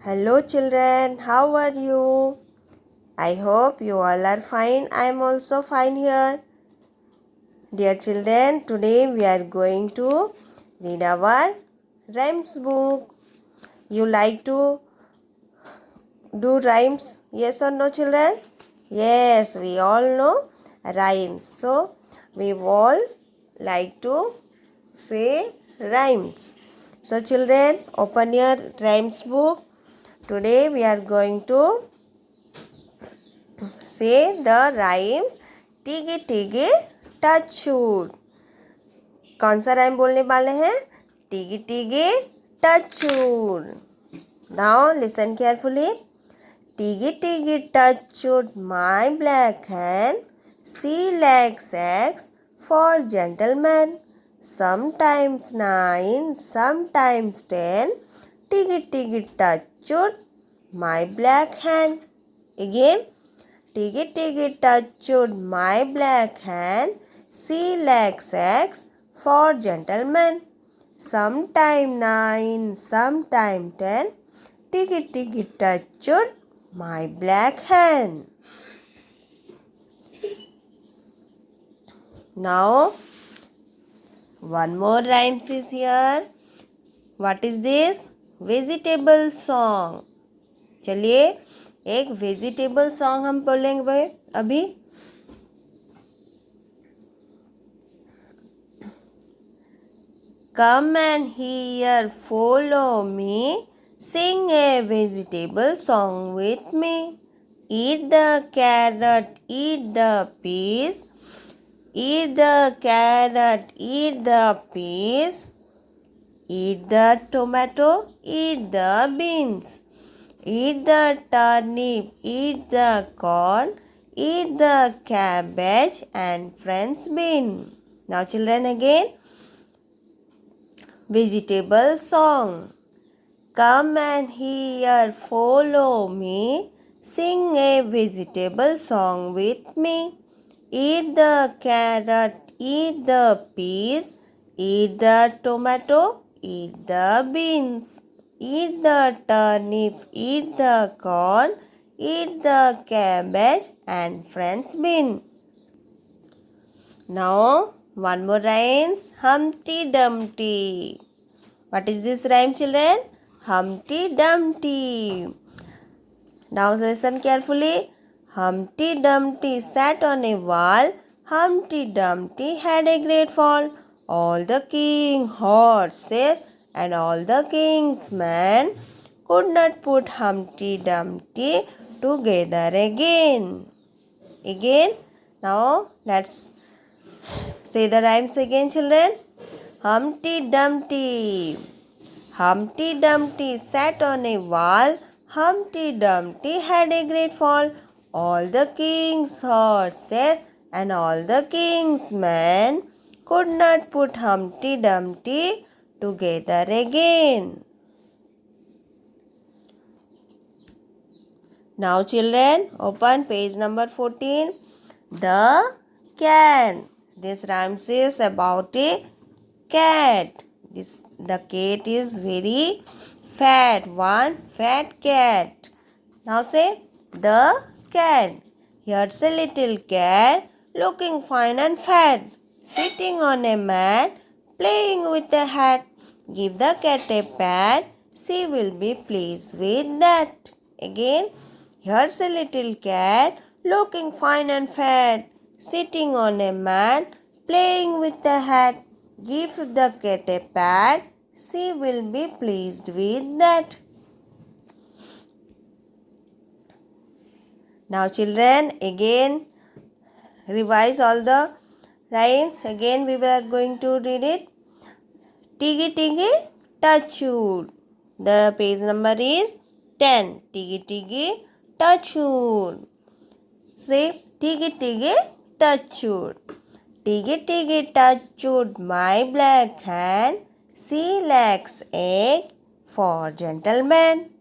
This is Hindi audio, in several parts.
Hello children, how are you? I hope you all are fine. I am also fine here. Dear children, today we are going to read our rhymes book. You like to do rhymes? Yes or no children? Yes, we all know rhymes. So, we all like to say rhymes. So children, open your rhymes book. Today we are going to say the rhymes टिगे tiggy टचूड. कौन सा राइम बोलने वाले हैं? Tiggy tiggy touchwood. Now listen carefully. Tiggy tiggy touchwood my black hand, she lays eggs for gentlemen, sometimes 9, sometimes 10, tiggy tiggy touchwood my black hand. Again, tiggy tiggy touchwood my black hand, C lax X for gentleman, sometime 9, sometime 10, tiggy tiggy touchwood my black hand. Now, one more rhymes is here. What is this? Vegetable song. चलिए एक वेजिटेबल सॉन्ग हम बोलेंगे भाई अभी. Come and hear, follow me, sing a vegetable song with me. Eat the carrot, eat the peas, eat the carrot, eat the peas, eat the tomato, eat the beans. Eat the turnip, eat the corn, eat the cabbage and French bean. Now children again. Vegetable song. Come and hear, follow me, sing a vegetable song with me. Eat the carrot, eat the peas, eat the tomato, eat the beans. Eat the turnip, eat the corn, eat the cabbage and French bean. Now, one more rhymes. Humpty Dumpty. What is this rhyme, children? Humpty Dumpty. Now listen carefully. Humpty Dumpty sat on a wall. Humpty Dumpty had a great fall. All the king's horses and all the king's men could not put Humpty Dumpty together again. Now let's say the rhymes again, children. Humpty Dumpty. Humpty Dumpty sat on a wall. Humpty Dumpty had a great fall. All the king's horses and all the king's men could not put Humpty Dumpty together again. Now children, open page number 14. The cat. This rhyme is about a cat. The cat is very fat. One fat cat. Now say the cat. Here's a little cat looking fine and fat, sitting on a mat, playing with a hat. Give the cat a pat, she will be pleased with that. Again, here's a little cat looking fine and fat, sitting on a mat, playing with a hat. Give the cat a pat, she will be pleased with that. Now children, again revise all the rhymes. Again we are going to read it. Tiggy tiggy touchwood. The page number is 10. Tiggy tiggy touchwood. Say tiggy tiggy touchwood. Tiggy tiggy touchwood my black hand, she lacks egg for gentlemen.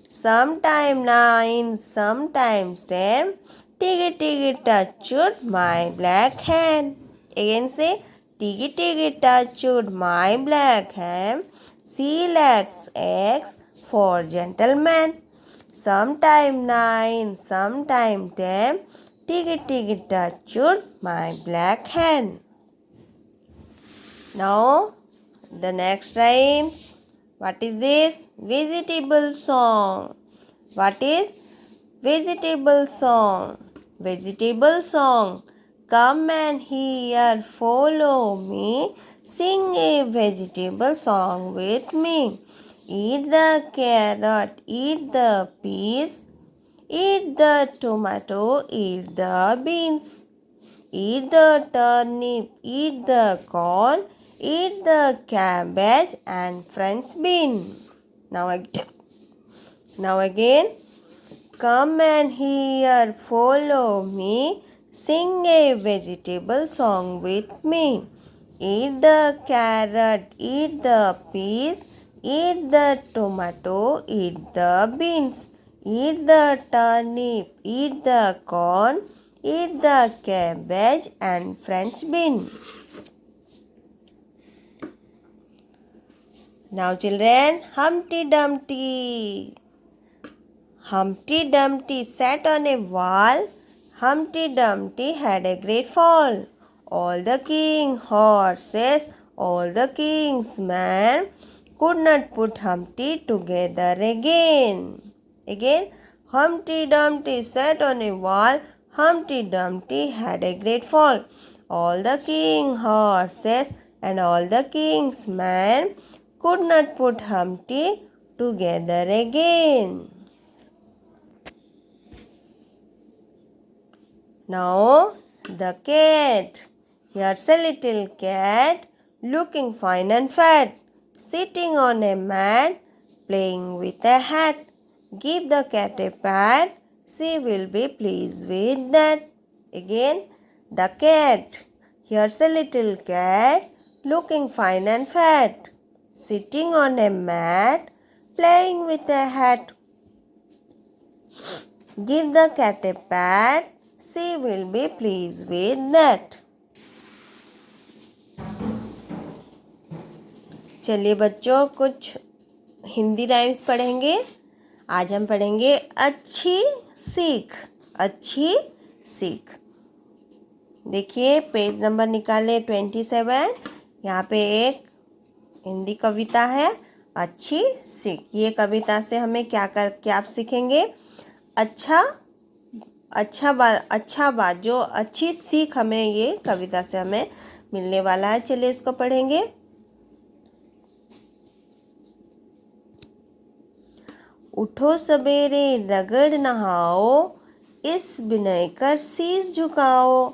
Sometime 9, sometimes 10, tiggy tiggy touchwood my black hand. Again say tiggy tiggy touchwood my black hand, she lacks eggs for gentlemen. Sometime 9, sometime 10. Tiggy tiggy touched my black hand. Now the next rhyme. What is this? Vegetable song. What is vegetable song? Vegetable song. Come and hear, follow me. Sing a vegetable song with me. Eat the carrot, eat the peas, eat the tomato, eat the beans. Eat the turnip, eat the corn, eat the cabbage and French bean. Now again, come and hear, follow me, sing a vegetable song with me. Eat the carrot, eat the peas, eat the tomato, eat the beans. Eat the turnip, eat the corn, eat the cabbage and French bean. Now children, Humpty Dumpty. Humpty Dumpty sat on a wall. Humpty Dumpty had a great fall. All the king's horses, all the king's men could not put Humpty together again. Again, Humpty Dumpty sat on a wall. Humpty Dumpty had a great fall. All the king's horses and all the king's men could not put Humpty together again. Now the cat. Here's a little cat looking fine and fat, sitting on a mat, playing with a hat. Give the cat a pat, she will be pleased with that. Again, the cat. Here's a little cat looking fine and fat, sitting on a mat, playing with a hat. Give the cat a pat, she will be pleased with that. चलिए बच्चों, कुछ हिंदी राइम्स पढ़ेंगे। आज हम पढ़ेंगे अच्छी सीख। अच्छी सीख। देखिए पेज नंबर निकाले 27। यहाँ पे एक हिंदी कविता है, अच्छी सीख। ये कविता से हमें क्या सीखेंगे? अच्छा बात, जो अच्छी सीख हमें ये कविता से हमें मिलने वाला है। चलिए इसको पढ़ेंगे। उठो सवेरे रगड़ नहाओ, इस विनय कर शीश झुकाओ।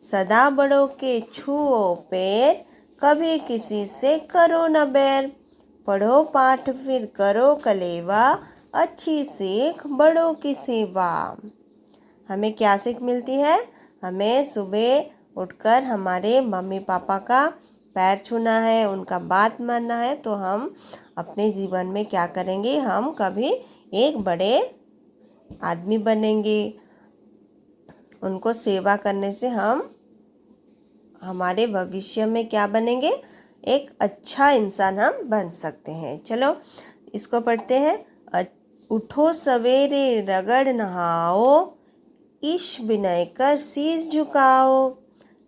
सदा बड़ों के छुओ पैर, कभी किसी से करो न बैर। पढ़ो पाठ फिर करो कलेवा, अच्छी सीख बड़ों की सेवा। हमें क्या सीख मिलती है? हमें सुबह उठकर हमारे मम्मी पापा का पैर छूना है, उनका बात मानना है। तो हम अपने जीवन में क्या करेंगे? हम कभी एक बड़े आदमी बनेंगे। उनको सेवा करने से हम हमारे भविष्य में क्या बनेंगे? एक अच्छा इंसान हम बन सकते हैं। चलो इसको पढ़ते हैं। उठो सवेरे रगड़ नहाओ, ईश विनय कर शीश झुकाओ।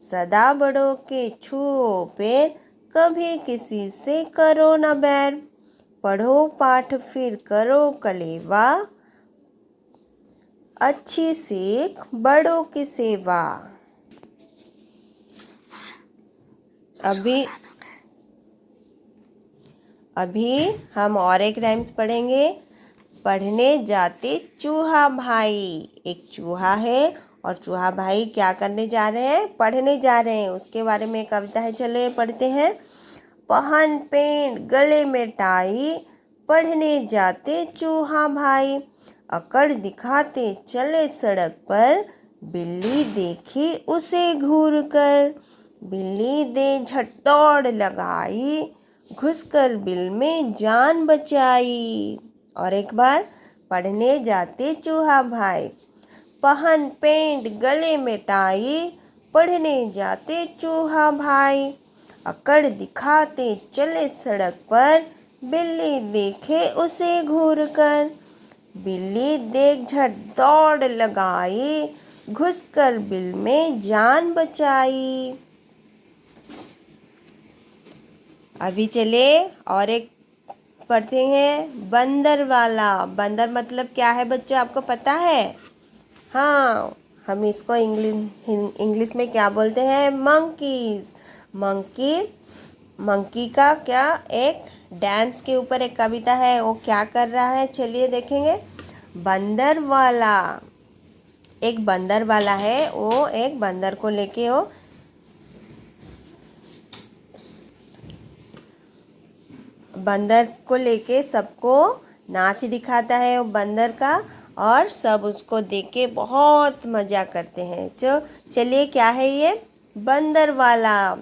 सदा बड़ों के छुओ पैर, कभी किसी से करो न बैर। पढ़ो पाठ फिर करो कलेवा, अच्छी सीख बड़ों की सेवा। अभी हम और एक राइम्स पढ़ेंगे। पढ़ने जाते चूहा भाई। एक चूहा है और चूहा भाई क्या करने जा रहे हैं? पढ़ने जा रहे हैं। उसके बारे में कविता है, चलो पढ़ते हैं। पहन पेंट गले में टाई, पढ़ने जाते चूहा भाई। अकड़ दिखाते चले सड़क पर, बिल्ली देखी उसे घूर कर। बिल्ली दे झट दौड़ लगाई, घुसकर बिल में जान बचाई। और एक बार, पढ़ने जाते चूहा भाई। पहन पेंट गले में टाई, पढ़ने जाते चूहा भाई। अकड़ दिखाते चले सड़क पर, बिल्ली देखे उसे घूर कर। बिल्ली देख झट दौड़ लगाई, घुसकर बिल में जान बचाई। अभी चले और एक पढ़ते हैं, बंदर वाला। बंदर मतलब क्या है बच्चों, आपको पता है? हाँ, हम इसको इंग्लिश में क्या बोलते हैं? मंकीज। मंकी का क्या एक डांस के ऊपर एक कविता है, वो क्या कर रहा है चलिए देखेंगे। बंदर वाला, एक बंदर वाला है, वो एक बंदर को लेके वो बंदर को लेके सबको नाच दिखाता है वो बंदर का, और सब उसको देख के बहुत मज़ा करते हैं। चलिए क्या है ये? बंदर वाला।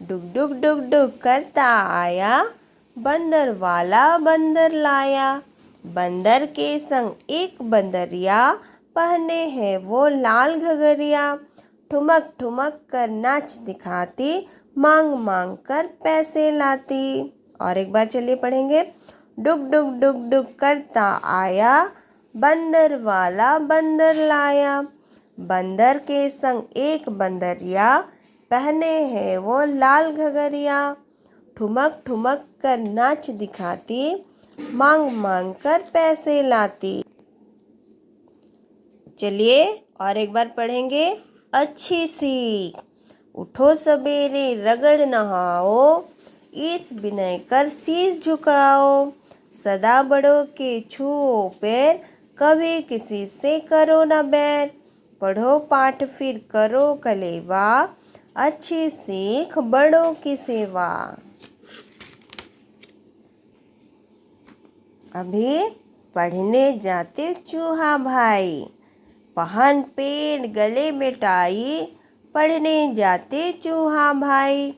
डुग डुग डुग डुग करता आया, बंदर वाला बंदर लाया। बंदर के संग एक बंदरिया, पहने हैं वो लाल घगरिया। ठुमक ठुमक कर नाच दिखाती, मांग मांग कर पैसे लाती। और एक बार चलिए पढ़ेंगे। डुग डुग डुग डुग करता आया, बंदर वाला बंदर लाया। बंदर के संग एक बंदरिया, पहने हैं वो लाल घगरिया। ठुमक ठुमक कर नाच दिखाती, मांग मांग कर पैसे लाती। चलिए और एक बार पढ़ेंगे। अच्छी सीख। उठो सवेरे रगड़ नहाओ, इस विनय कर शीश झुकाओ। सदा बड़ों के छुओ पैर, कभी किसी से करो न बैर। पढ़ो पाठ फिर करो कलेवा, अच्छी सीख बड़ों की सेवा। अभी पढ़ने जाते चूहा भाई, पहन पेड़ गले में टाई। पढ़ने जाते चूहा भाई,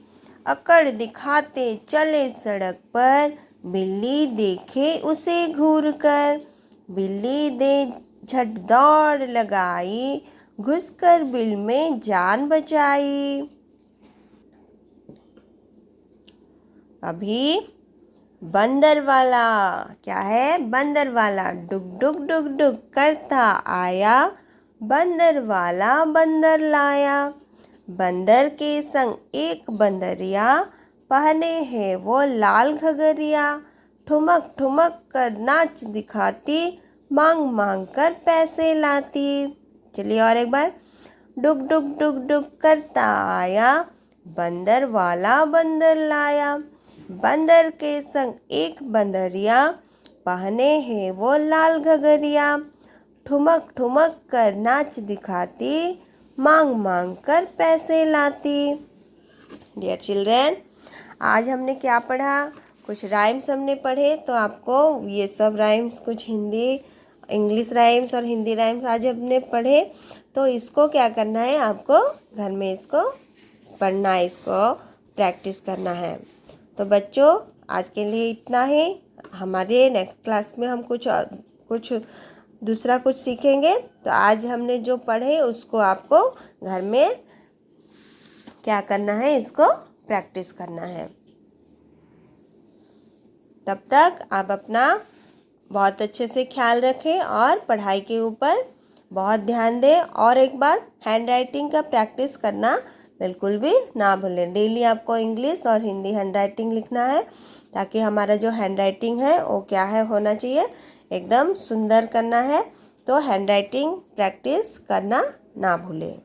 अकड़ दिखाते चले सड़क पर। बिल्ली देखे उसे घूर कर। बिल्ली दे झट दौड़ लगाई, घुसकर बिल में जान बचाई। अभी बंदर वाला क्या है? बंदर वाला डुग डुग डुग डुग करता आया, बंदर वाला बंदर लाया। बंदर के संग एक बंदरिया, पहने हैं वो लाल घगरिया। ठुमक ठुमक कर नाच दिखाती, मांग मांग कर पैसे लाती। चलिए और एक बार। डुग डुग डुग डुग करता आया, बंदर वाला बंदर लाया। बंदर के संग एक बंदरिया, पहने हैं वो लाल घगरिया। ठुमक ठुमक कर नाच दिखाती, मांग मांग कर पैसे लाती। डियर चिल्ड्रेन, आज हमने क्या पढ़ा? कुछ राइम्स हमने पढ़े, तो आपको ये सब राइम्स, कुछ हिंदी इंग्लिश राइम्स और हिंदी राइम्स आज हमने पढ़े। तो इसको क्या करना है, आपको घर में इसको पढ़ना है, इसको प्रैक्टिस करना है। तो बच्चों आज के लिए इतना ही। हमारे नेक्स्ट क्लास में हम कुछ दूसरा कुछ सीखेंगे। तो आज हमने जो पढ़े उसको आपको घर में क्या करना है, इसको प्रैक्टिस करना है। तब तक आप अपना बहुत अच्छे से ख्याल रखें और पढ़ाई के ऊपर बहुत ध्यान दें। और एक बात, हैंड राइटिंग का प्रैक्टिस करना बिल्कुल भी ना भूलें। डेली आपको इंग्लिश और हिंदी हैंड राइटिंग लिखना है, ताकि हमारा जो हैंड राइटिंग है वो क्या है, होना चाहिए एकदम सुंदर करना है। तो हैंड राइटिंग प्रैक्टिस करना ना भूलें।